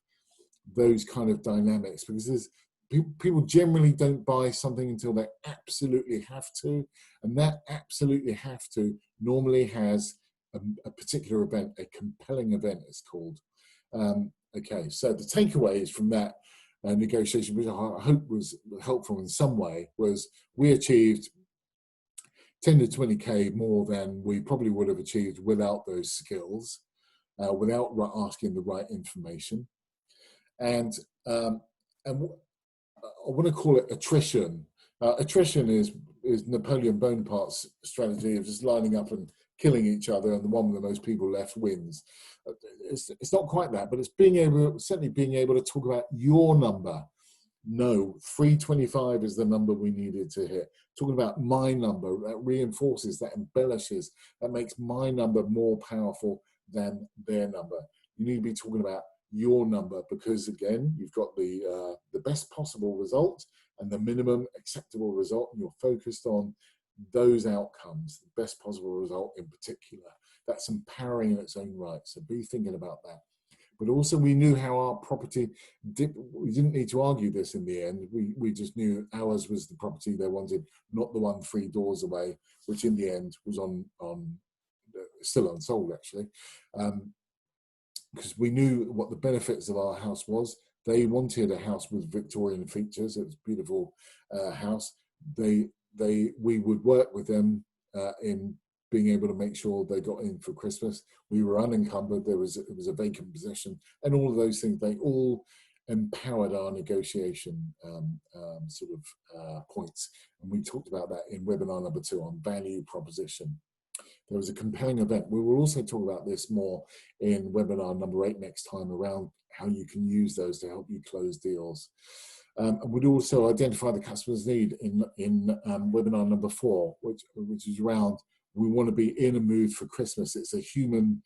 those kind of dynamics, because there's people generally don't buy something until they absolutely have to, and that absolutely have to normally has a particular event, a compelling event it's called. Okay, so the takeaways from that negotiation, which I hope was helpful in some way, was we achieved 10 to 20k more than we probably would have achieved without those skills, without asking the right information. And I want to call it attrition. Attrition is Napoleon Bonaparte's strategy of just lining up and killing each other, and the one with the most people left wins. It's not quite that, but it's certainly being able to talk about your number. No, 325 is the number we needed to hit. Talking about my number, that reinforces, that embellishes, that makes my number more powerful than their number. You need to be talking about your number, because again, you've got the best possible result and the minimum acceptable result, and you're focused on those outcomes, the best possible result in particular. That's empowering in its own right, so be thinking about that. But also, we knew how our property we didn't need to argue this in the end. We just knew ours was the property they wanted, not the one 3 doors away, which in the end was on still unsold actually. Because we knew what the benefits of our house was. They wanted a house with Victorian features. It was a beautiful house. We would work with them in being able to make sure they got in for Christmas. We were unencumbered. It was a vacant possession, and all of those things. They all empowered our negotiation points. And we talked about that in webinar number 2 on value proposition. There was a compelling event. We will also talk about this more in webinar number 8 next time, around how you can use those to help you close deals. And we'd also identify the customer's need in webinar number 4, which is around, we want to be in a mood for Christmas. It's in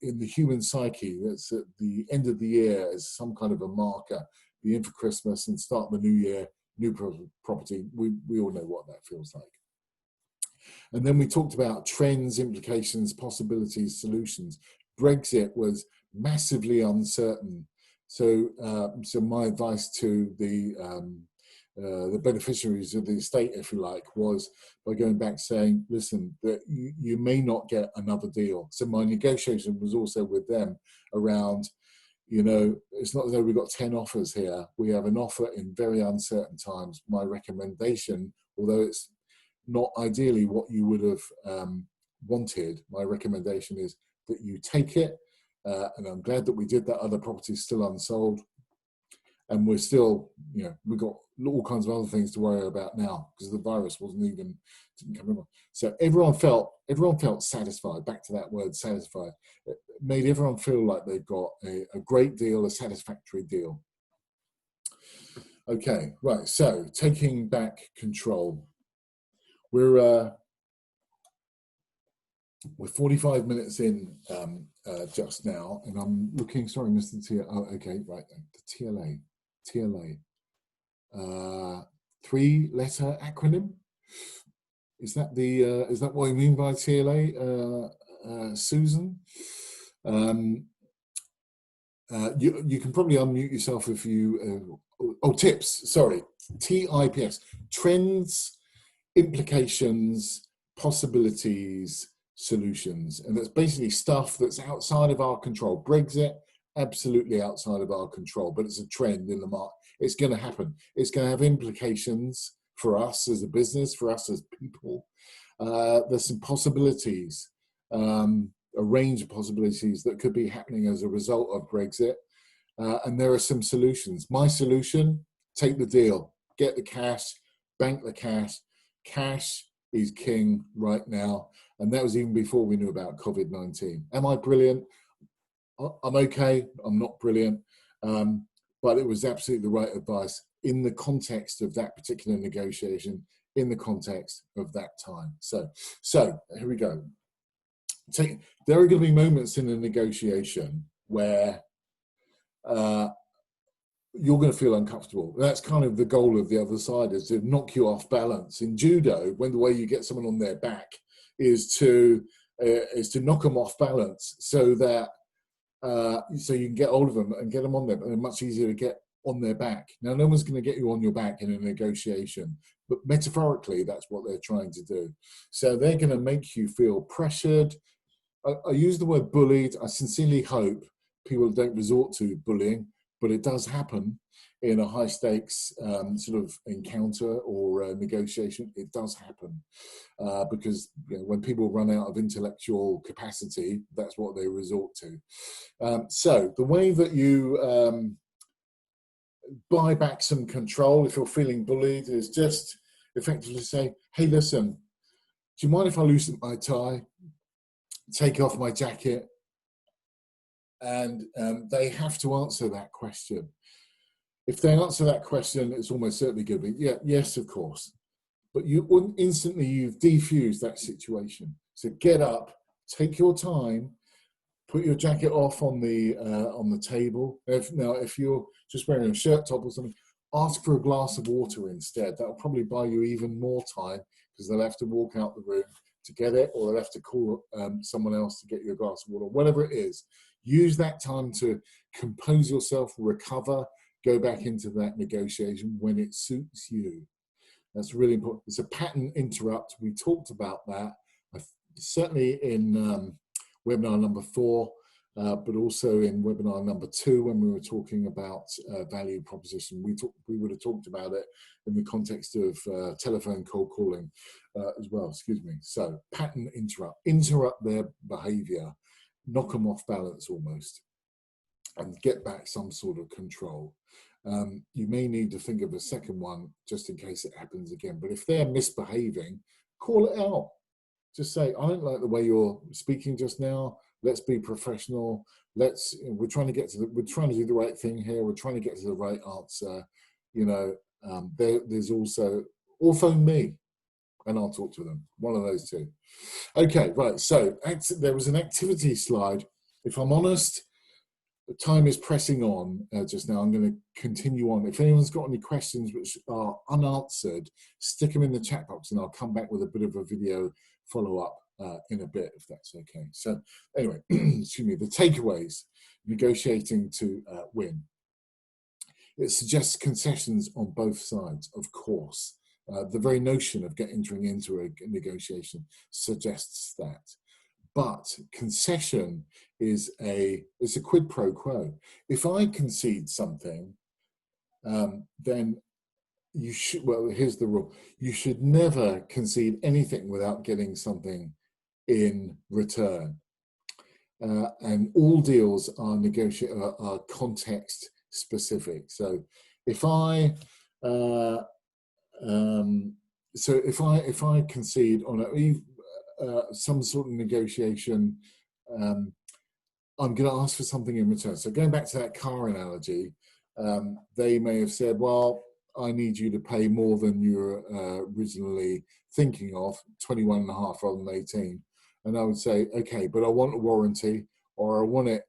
the human psyche, that's at the end of the year as some kind of a marker, be in for Christmas and start the new year, new property. We all know what that feels like. And then we talked about trends, implications, possibilities, solutions. Brexit was massively uncertain. So my advice to the beneficiaries of the estate, if you like, was by going back saying, listen, that you may not get another deal. So my negotiation was also with them around, it's not as though we've got 10 offers here. We have an offer in very uncertain times. My recommendation, although it's not ideally what you would have wanted, my recommendation is that you take it. And I'm glad that we did that. Other properties still unsold. And we're still, we've got all kinds of other things to worry about now because the virus didn't come in. So everyone felt satisfied. Back to that word, satisfied. It made everyone feel like they've got a great deal, a satisfactory deal. Okay, right. So taking back control. We're 45 minutes in just now, and I'm looking. Sorry, Mr. T. Oh, okay, right. The TLA. 3-letter acronym. Is that what you mean by TLA, Susan? You can probably unmute yourself if you. Tips. Sorry, TIPS. Trends, implications, possibilities, solutions. And that's basically stuff that's outside of our control. Brexit, absolutely outside of our control, but it's a trend in the market. It's going to happen. It's going to have implications for us as a business, for us as people. There's some possibilities, a range of possibilities that could be happening as a result of Brexit. And there are some solutions. My solution, take the deal, get the cash, bank the cash. Cash is king right now. And that was even before we knew about COVID-19. Am I brilliant? I'm okay. I'm not brilliant. But it was absolutely the right advice in the context of that particular negotiation, in the context of that time. So here we go. There are going to be moments in a negotiation where you're going to feel uncomfortable. That's kind of the goal of the other side, is to knock you off balance. In judo, when the way you get someone on their back is to knock them off balance, so that so you can get hold of them and get them on there, but they're much easier to get on their back. Now, no one's going to get you on your back in a negotiation, but metaphorically, that's what they're trying to do. So they're going to make you feel pressured. I use the word bullied. I sincerely hope people don't resort to bullying, but it does happen in a high stakes sort of encounter or negotiation. It does happen because when people run out of intellectual capacity, that's what they resort to. So the way that you buy back some control if you're feeling bullied is just effectively say, hey, listen, do you mind if I loosen my tie, take off my jacket? And they have to answer that question. If they answer that question, it's almost certainly going to be, yeah, yes, of course. But instantly you've defused that situation. So get up, take your time, put your jacket off on the table. If you're just wearing a shirt top or something, ask for a glass of water instead. That'll probably buy you even more time because they'll have to walk out the room to get it, or they'll have to call someone else to get you a glass of water, whatever it is. Use that time to compose yourself, recover, go back into that negotiation when it suits you. That's really important. It's a pattern interrupt. We talked about that, certainly in webinar number 4, but also in webinar number 2 when we were talking about value proposition. We would have talked about it in the context of telephone cold calling as well, excuse me. So pattern interrupt their behavior, knock them off balance almost, and get back some sort of control. You may need to think of a second one just in case it happens again. But if they're misbehaving, call it out. Just say, I don't like the way you're speaking just now. Let's be professional. We're trying to do the right thing here. We're trying to get to the right answer. There's also, or phone me and I'll talk to them. One of those two. Okay, right. So there was an activity slide. If I'm honest, the time is pressing on just now. I'm going to continue on. If anyone's got any questions which are unanswered, stick them in the chat box and I'll come back with a bit of a video follow-up in a bit, if that's okay. So anyway, excuse me, the takeaways, negotiating to win. It suggests concessions on both sides, of course. The very notion of entering into a negotiation suggests that. But concession is a quid pro quo. If I concede something, then you should, well, here's the rule. You should never concede anything without getting something in return. And all deals are context specific. So if I concede on some sort of negotiation, I'm going to ask for something in return. So going back to that car analogy, they may have said, well, I need you to pay more than you were originally thinking of, 21.5 rather than 18. And I would say, okay, but I want a warranty, or I want it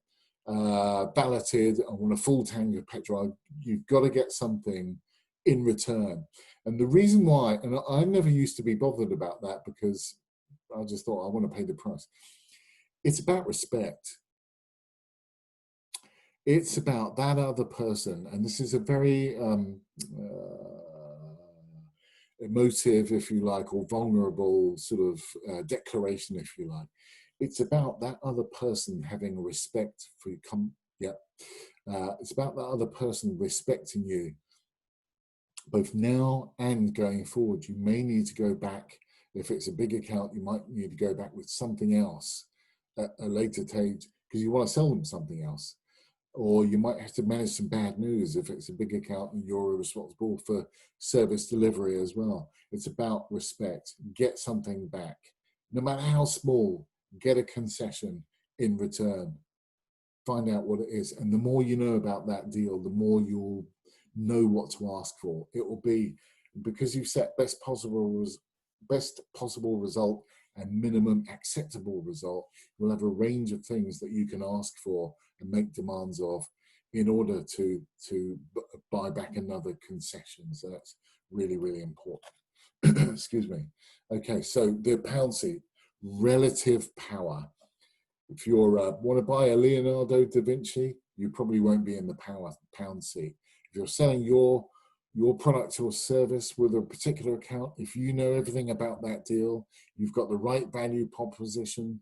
balloted, I want a full tank of petrol. You've got to get something in return. And the reason why, and I never used to be bothered about that because I just thought I want to pay the price. It's about respect. It's about that other person. And this is a very emotive, if you like, or vulnerable sort of declaration, if you like. It's about that other person having respect for you. It's about that other person respecting you, both now and going forward. You may need to go back. If it's a big account, you might need to go back with something else at a later stage because you want to sell them something else. Or you might have to manage some bad news if it's a big account and you're responsible for service delivery as well. It's about respect. Get something back. No matter how small, get a concession in return. Find out what it is. And the more you know about that deal, the more you'll know what to ask for. It will be, because you've set best possible result and minimum acceptable result, you'll have a range of things that you can ask for and make demands of in order to buy back another concession. So that's really, really important. Excuse me. Okay, so the pound seat, relative power. If you want to buy a Leonardo da Vinci, you probably won't be in the pound seat. If you're selling your product or service with a particular account, if you know everything about that deal, you've got the right value proposition,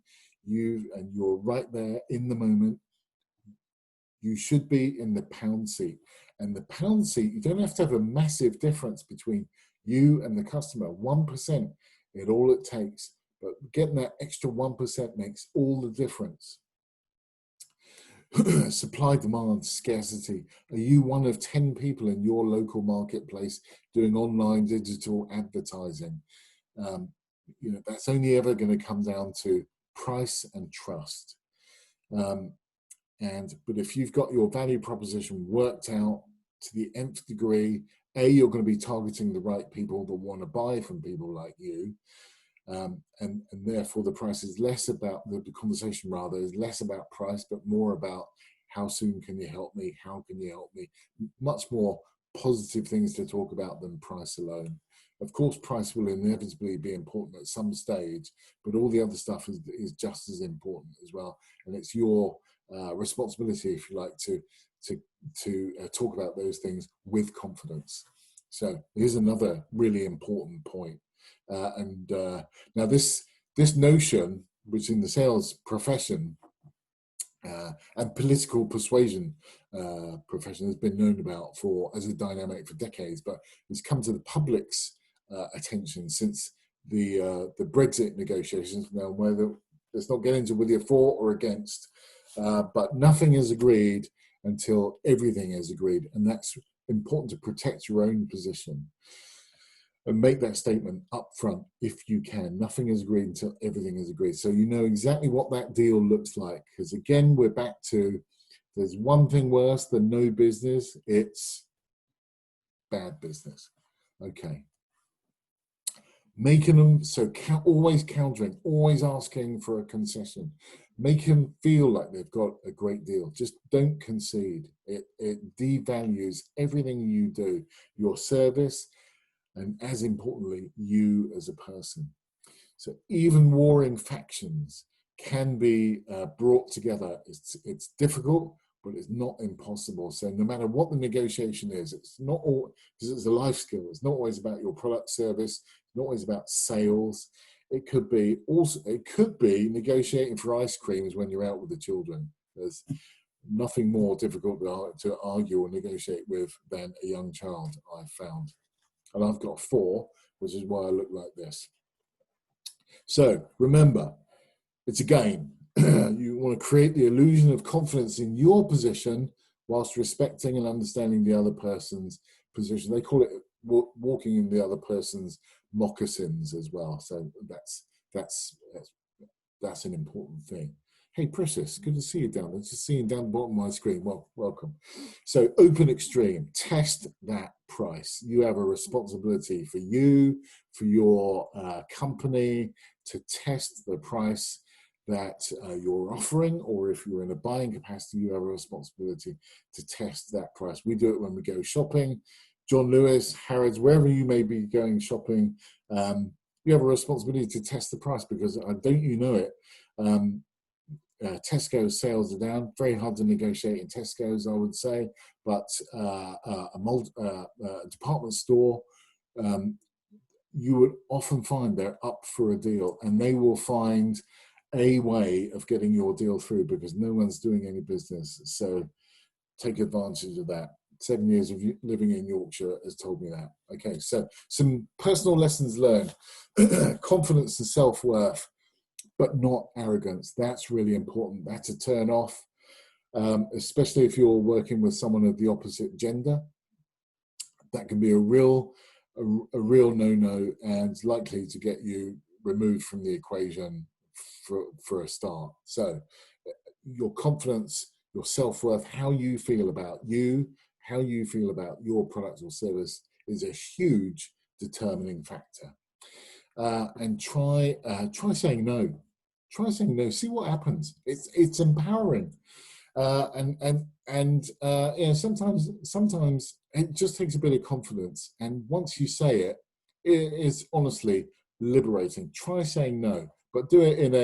and you're right there in the moment, you should be in the pound seat. And the pound seat, you don't have to have a massive difference between you and the customer. 1% is all it takes. But getting that extra 1% makes all the difference. Supply, demand, scarcity. Are you one of 10 people in your local marketplace doing online digital advertising? That's only ever going to come down to price and trust. But if you've got your value proposition worked out to the nth degree, you're going to be targeting the right people that want to buy from people like you. And therefore the price is less about, the conversation rather is less about price, but more about how soon can you help me? How can you help me? Much more positive things to talk about than price alone. Of course, price will inevitably be important at some stage, but all the other stuff is just as important as well. And it's your responsibility, if you like, to talk about those things with confidence. So here's another really important point. Now this notion, which in the sales profession and political persuasion profession has been known about as a dynamic for decades, but it's come to the public's attention since the Brexit negotiations. Now, let's not get into whether you're for or against, but nothing is agreed until everything is agreed, and that's important to protect your own position. And make that statement up front if you can. Nothing is agreed until everything is agreed. So you know exactly what that deal looks like. Because again, we're back to, there's one thing worse than no business, it's bad business. Okay. Making them, so always countering, always asking for a concession. Make them feel like they've got a great deal. Just don't concede. It devalues everything you do, your service, and as importantly, you as a person. So even warring factions can be brought together. It's difficult, but it's not impossible. So no matter what the negotiation is, it's not all, because it's a life skill. It's not always about your product service. It's not always about sales. It could be negotiating for ice creams when you're out with the children. There's nothing more difficult to argue or negotiate with than a young child, I've found. And I've got 4, which is why I look like this. So remember, it's a game. You want to create the illusion of confidence in your position whilst respecting and understanding the other person's position. They call it walking in the other person's moccasins as well. So that's an important thing. Hey, Precious, good to see you down there. Just seeing down the bottom of my screen. Well, welcome. So open extreme, test that price. You have a responsibility for you, for your company, to test the price that you're offering, or if you're in a buying capacity, you have a responsibility to test that price. We do it when we go shopping. John Lewis, Harrods, wherever you may be going shopping, you have a responsibility to test the price, because don't you know it, Tesco's sales are down. Very hard to negotiate in Tesco's, I would say, but a department store, you would often find they're up for a deal, and they will find a way of getting your deal through because no one's doing any business. So take advantage of that. 7 years of living in Yorkshire has told me that. Okay, so some personal lessons learned. Confidence and self-worth, but not arrogance. That's really important. That's a turn off, especially if you're working with someone of the opposite gender. That can be a real no-no and likely to get you removed from the equation for a start. So your confidence, your self-worth, how you feel about you, how you feel about your product or service is a huge determining factor. And try saying no. Try saying no. See what happens. It's empowering, sometimes it just takes a bit of confidence. And once you say it, it is honestly liberating. Try saying no, but do it in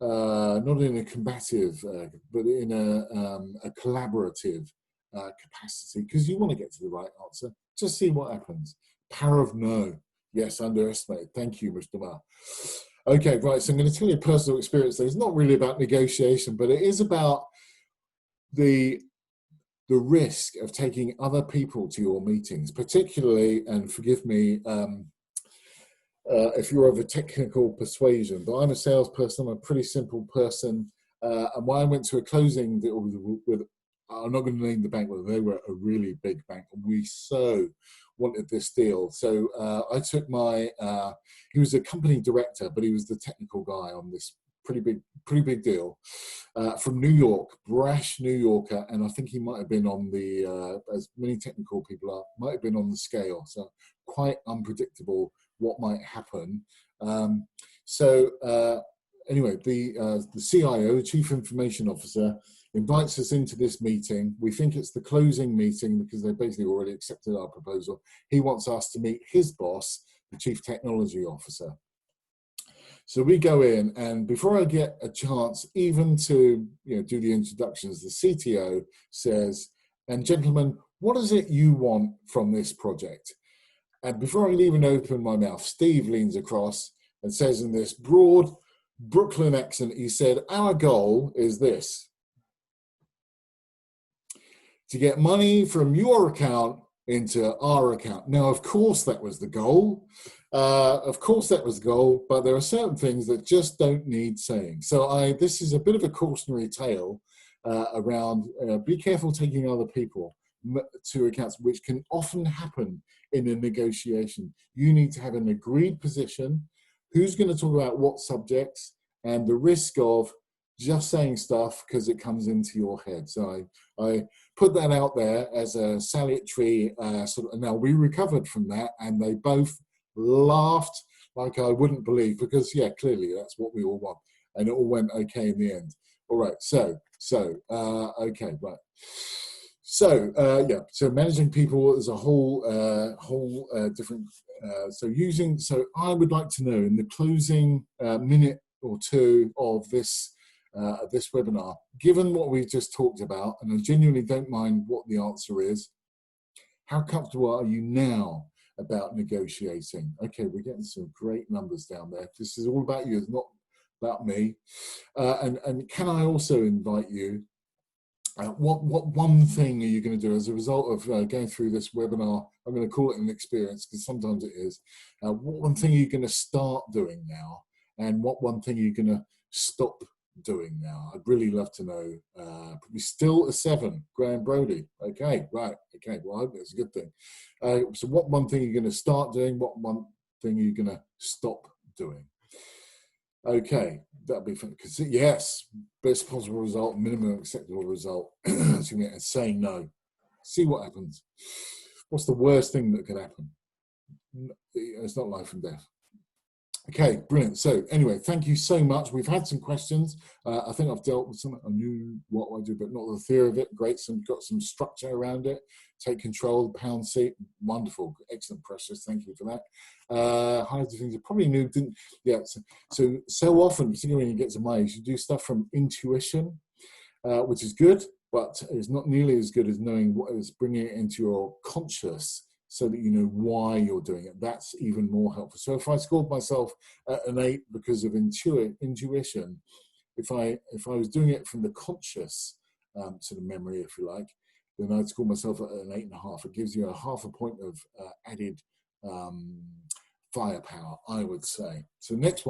not in a combative, but in a collaborative capacity, because you want to get to the right answer. Just see what happens. Power of no. Yes, underestimate. Thank you, Mr. Ma. Okay, right. So I'm going to tell you a personal experience that is not really about negotiation, but it is about the risk of taking other people to your meetings, particularly, and forgive me, if you're of a technical persuasion, but I'm a salesperson, I'm a pretty simple person. And when I went to a closing deal with, I'm not going to name the bank, but they were a really big bank, and we so wanted this deal. So I took he was a company director, but he was the technical guy on this pretty big deal, from New York, brash New Yorker, and I think he might have been on the, as many technical people are, might have been on the scale, so quite unpredictable what might happen. Anyway, the CIO, the Chief Information Officer, invites us into this meeting. We think it's the closing meeting because they basically already accepted our proposal. He wants us to meet his boss, the Chief Technology Officer. So we go in, and before I get a chance even to do the introductions, the CTO says, "And gentlemen, what is it you want from this project?" And before I can even open my mouth, Steve leans across and says in this broad Brooklyn accent, he said, "Our goal is this: to get money from your account into our account." Now, of course, that was the goal. But there are certain things that just don't need saying. So this is a bit of a cautionary tale around be careful taking other people to accounts, which can often happen in a negotiation. You need to have an agreed position, who's going to talk about what subjects, and the risk of just saying stuff because it comes into your head. So I put that out there as a salutary now we recovered from that, and they both laughed like I wouldn't believe, because clearly that's what we all want, and it all went okay in the end. All right, okay, right. So managing people is a whole different. So I would like to know in the closing minute or two of this webinar, given what we've just talked about, and I genuinely don't mind what the answer is, how comfortable are you now about negotiating? Okay, we're getting some great numbers down there. This is all about you, it's not about me. And can I also invite you, what one thing are you going to do as a result of going through this webinar? I'm going to call it an experience because sometimes it is. What one thing are you going to start doing now? And what one thing are you going to stop doing now? I'd really love to know. Probably still a 7, Graham Brody. Okay, right. Okay, well, I hope that's a good thing. So what one thing are you going to start doing? What one thing are you going to stop doing? Okay, that'd be fun. Because yes, best possible result, minimum acceptable result, and saying no. See what happens. What's the worst thing that could happen? It's not life and death. Okay, brilliant. So anyway, thank you so much. We've had some questions. I think I've dealt with some. I knew what I do, but not the theory of it. Great, got some structure around it. Take control, the pound seat. Wonderful, excellent, Precious. Thank you for that. Hundreds of things you probably knew, didn't. Yeah. So often, particularly when you get to my age, you do stuff from intuition, which is good, but it's not nearly as good as knowing what is bringing it into your conscious, so that you know why you're doing it. That's even more helpful. So if I scored myself an 8 because of intuition, if I was doing it from the conscious sort of memory, if you like, then I'd score myself at an 8.5. It gives you a half a point of added firepower, I would say. So next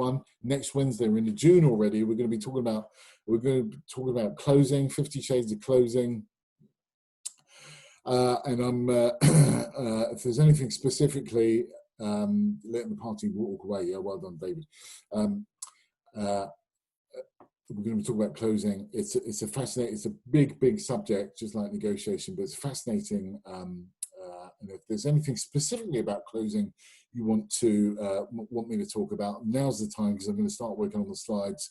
Wednesday, we're into June already. We're going to be talking about closing, 50 Shades of Closing. And I'm if there's anything specifically, letting the party walk away. Yeah, well done, David. We're going to be talking about closing. It's a fascinating, it's a big subject, just like negotiation, but it's fascinating. And if there's anything specifically about closing you want me to talk about, now's the time, because I'm going to start working on the slides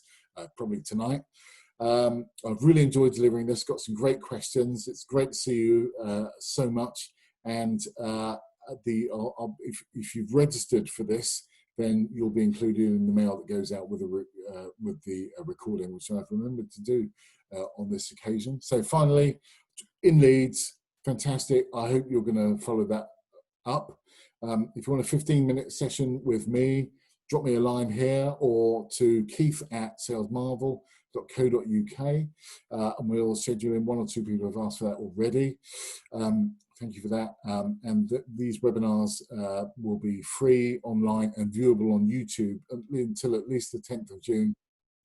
probably tonight. I've really enjoyed delivering this, got some great questions. It's great to see you so much. And if you've registered for this, then you'll be included in the mail that goes out with the recording, which I've remembered to do on this occasion. So finally, in Leeds, fantastic. I hope you're going to follow that up. If you want a 15-minute session with me, drop me a line here or to keith@salesmarvel.co.uk, and we'll schedule in. 1 or 2 people have asked for that already. Thank you for that. These webinars will be free online and viewable on YouTube until at least the 10th of June.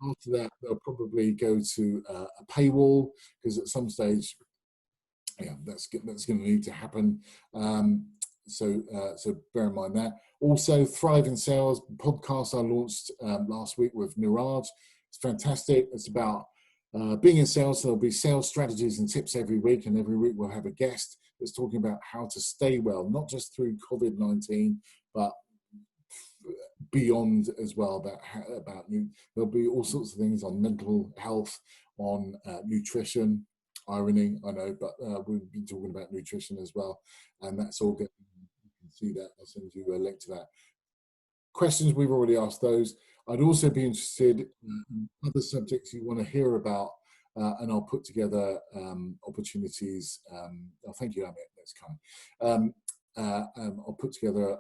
After that, they'll probably go to a paywall, because at some stage, yeah, that's going to need to happen. So bear in mind that. Also, Thrive in Sales podcast I launched last week with Niraj. It's fantastic. It's about being in sales. So there'll be sales strategies and tips every week, and every week we'll have a guest that's talking about how to stay well, not just through COVID-19, but beyond as well. There'll be all sorts of things on mental health, on nutrition. Irony, I know, but we've been talking about nutrition as well, and that's all good. You can see that. I'll send you a link to that. Questions, we've already asked those. I'd also be interested in other subjects you want to hear about, and I'll put together opportunities. Thank you, Amit, that's kind. I'll put together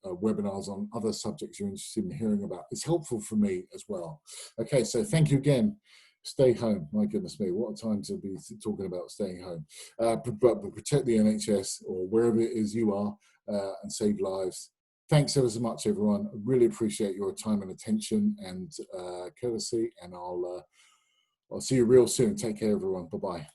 webinars on other subjects you're interested in hearing about. It's helpful for me as well. Okay, so thank you again. Stay home. My goodness me, what a time to be talking about staying home. But protect the NHS or wherever it is you are, and save lives. Thanks ever so much, everyone. I really appreciate your time and attention and courtesy, and I'll see you real soon. Take care, everyone. Bye-bye.